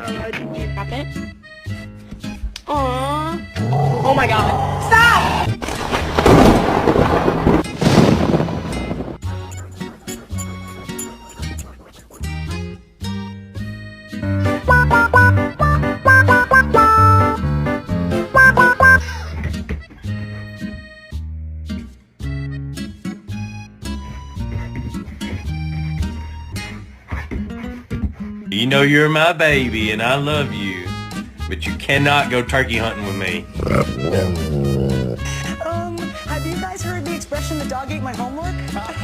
Did you drop it? Aww. Oh my god. Stop! You know you're my baby and I love you, but you cannot go turkey hunting with me. Have you guys heard the expression, the dog ate my homework?